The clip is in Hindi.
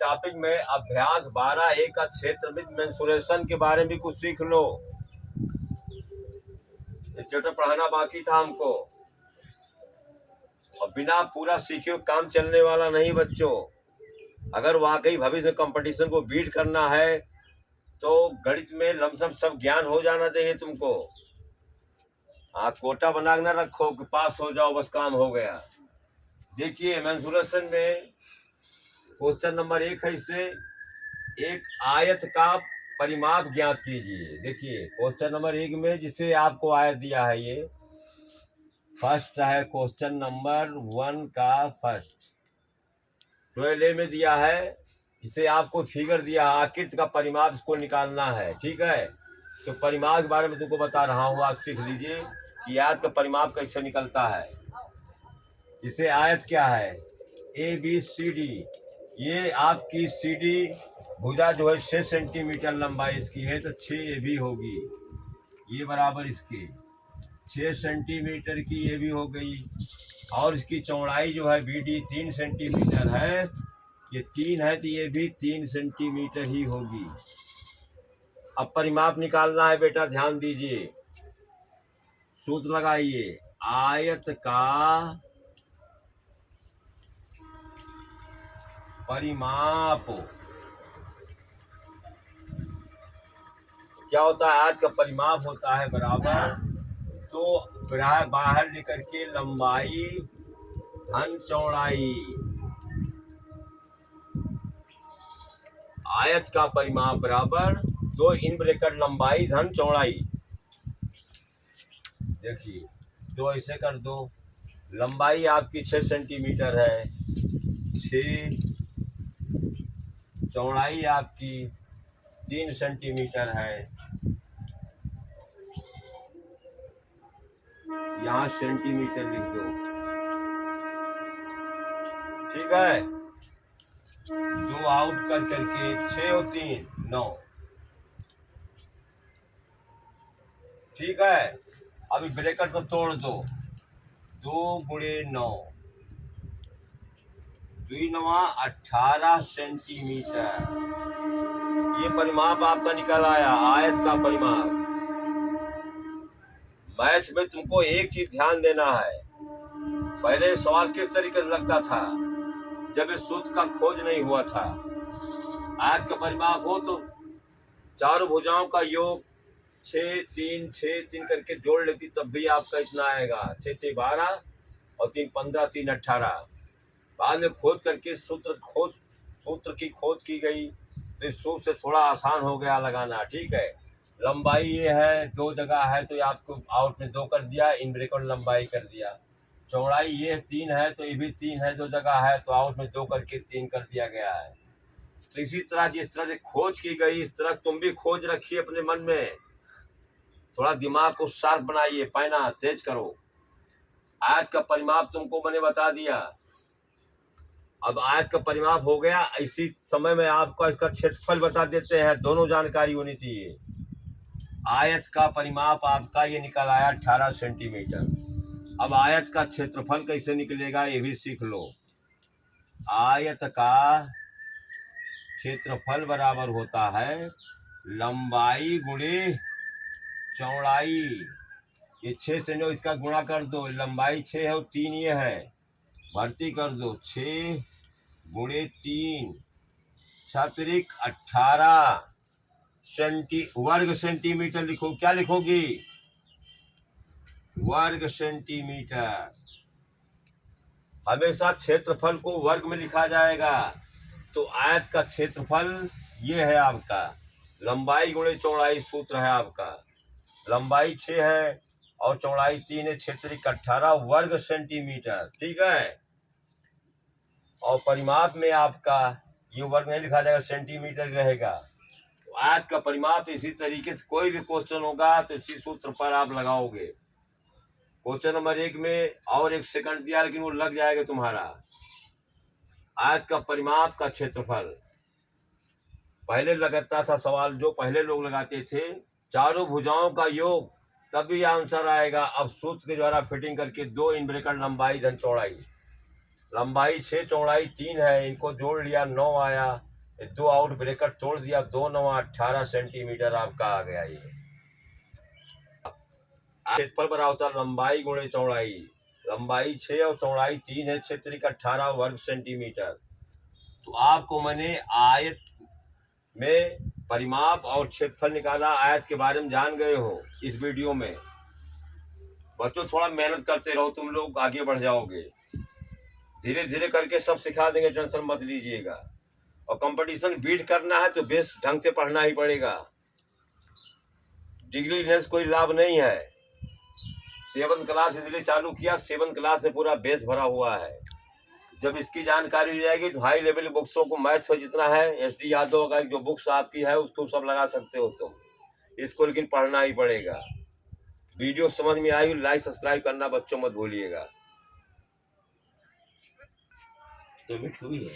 टॉपिक में अभ्यास 12A का क्षेत्र में मेंसुरेशन के बारे में कुछ सीख लो। इस चैप्टर पढ़ाना बाकी था हमको, और बिना पूरा सीखे काम चलने वाला नहीं बच्चों। अगर वाकई भविष्य में कंपटीशन को बीट करना है तो गणित में लमसम सब ज्ञान हो जाना चाहिए तुमको। कोटा बना न रखो कि पास हो जाओ बस काम हो गया। देखिए मेंसुरेशन में क्वेश्चन नंबर 1 है, इससे एक आयत का परिमाप ज्ञात कीजिए। देखिए क्वेश्चन नंबर 1 में जिसे आपको आयत दिया है, ये फर्स्ट है क्वेश्चन नंबर 1 का फर्स्ट 12A में दिया है। इसे आपको फिगर दिया है, आकृति का परिमाप इसको निकालना है। ठीक है, तो परिमाप के बारे में तुमको बता रहा हूँ, आप सीख लीजिए कि आयत का परिमाप कैसे निकलता है। इसे आयत क्या है, ABCD। ये आपकी CD भुजा जो है 6 सेंटीमीटर लंबाई इसकी है, तो 6AB होगी। ये बराबर इसके 6 सेंटीमीटर की ये भी हो गई, और इसकी चौड़ाई जो है BD 3 सेंटीमीटर है। ये 3 है तो ये भी 3 सेंटीमीटर ही होगी। अब परिमाप निकालना है बेटा, ध्यान दीजिए, सूत्र लगाइए। आयत का परिमाप क्या होता है, आयत का परिमाप होता है बराबर, तो बाहर लेकर के लंबाई धन चौड़ाई। आयत का परिमाप बराबर 2 इन ब्रैकेट लंबाई धन चौड़ाई। देखिए 2 ऐसे कर दो, लंबाई आपकी 6 सेंटीमीटर है, 6, चौड़ाई आपकी 3 सेंटीमीटर है। यहाँ सेंटीमीटर लिख दो, ठीक है। 2 आउट कर करके 6 और 3 9, ठीक है। अभी ब्रैकेट को तोड़ दो, 2 गुणे 9, 2 9 18 सेंटीमीटर। ये परिमाप आपका निकल आया, आयत का परिमाप। मैथ में तुमको एक चीज ध्यान देना है, पहले सवाल किस तरीके से लगता था जब इस सूत्र का खोज नहीं हुआ था। आयत का परिमाप हो तो चारों भुजाओं का योग 6 3 6 3 करके जोड़ लेती, तब भी आपका इतना आएगा, 6 6 12 और 3 15 3 18। बाद में खोज करके सूत्र की खोज की गई, तो इस सूत्र से थोड़ा आसान हो गया लगाना। ठीक है, लंबाई ये है, 2 जगह है तो ये आपको आउट में 2 कर दिया, इन ब्रैकेट लंबाई कर दिया। चौड़ाई ये 3 है तो ये भी 3 है, 2 जगह है तो आउट में 2 करके 3 कर दिया गया है। तो इसी तरह जिस तरह से खोज की गई, इस तरह तुम भी खोज रखिए अपने मन में। थोड़ा दिमाग को शार्प बनाइए, पैना तेज करो। आयत का परिमाप तुमको मैंने बता दिया। अब आयत का परिमाप हो गया, इसी समय में आपको इसका क्षेत्रफल बता देते हैं, दोनों जानकारी होनी चाहिए। आयत का परिमाप आपका ये निकल आया 18 सेंटीमीटर। अब आयत का क्षेत्रफल कैसे निकलेगा ये भी सीख लो। आयत का क्षेत्रफल बराबर होता है लंबाई गुणे चौड़ाई। ये 6 से 9 इसका गुणा कर दो, लंबाई 6 है और 3 ये है, भर्ती कर दो, 6 गुणे 3 छत्रिक 18 वर्ग सेंटीमीटर लिखो। क्या लिखोगी, वर्ग सेंटीमीटर। हमेशा क्षेत्रफल को वर्ग में लिखा जाएगा। तो आयत का क्षेत्रफल ये है आपका, लंबाई गुणे चौड़ाई सूत्र है आपका। लंबाई 6 है और चौड़ाई 3 है, क्षेत्रिक 18 वर्ग सेंटीमीटर। ठीक है, और परिमाप में आपका ये वर्ग नहीं लिखा जाएगा, सेंटीमीटर रहेगा। तो आयत का परिमाप इसी तरीके से कोई भी क्वेश्चन होगा तो इसी सूत्र पर आप लगाओगे। क्वेश्चन नंबर 1 में और 1 सेकंड दिया, लेकिन वो लग जाएगा तुम्हारा। आयत का परिमाप का क्षेत्रफल पहले लगता था सवाल, जो पहले लोग लगाते थे, चारों भुजाओं का योग, तभी आंसर आएगा। अब सूत्र के द्वारा फिटिंग करके 2 इन ब्रैकेट लंबाई धन चौड़ाई, लंबाई 6 चौड़ाई 3 है, इनको जोड़ लिया 9 आया, 2 आउट ब्रेकर तोड़ दिया, 2 9 18 सेंटीमीटर आपका आ गया। ये क्षेत्रफल बड़ा होता है लंबाई गुणे चौड़ाई, लंबाई 6 और चौड़ाई 3 है, क्षेत्र का 18 वर्ग सेंटीमीटर। तो आपको मैंने आयत में परिमाप और क्षेत्रफल निकाला, आयत के बारे में जान गए हो इस वीडियो में। बच्चों थोड़ा मेहनत करते रहो, तुम लोग आगे बढ़ जाओगे, धीरे धीरे करके सब सिखा देंगे, टेंशन मत लीजिएगा। और कंपटीशन बीट करना है तो बेस ढंग से पढ़ना ही पड़ेगा, डिग्री लेने से कोई लाभ नहीं है। 7th क्लास इसलिए चालू किया, 7th क्लास से पूरा बेस भरा हुआ है। जब इसकी जानकारी हो जाएगी तो हाई लेवल बुक्सों को, मैथ में जितना है, SD यादव अगर जो बुक्स आपकी है उसको सब लगा सकते हो तुम, इसको लेकिन पढ़ना ही पड़ेगा। वीडियो समझ में आई, लाइक सब्सक्राइब करना बच्चों मत भूलिएगा। तो मिठ हुई है।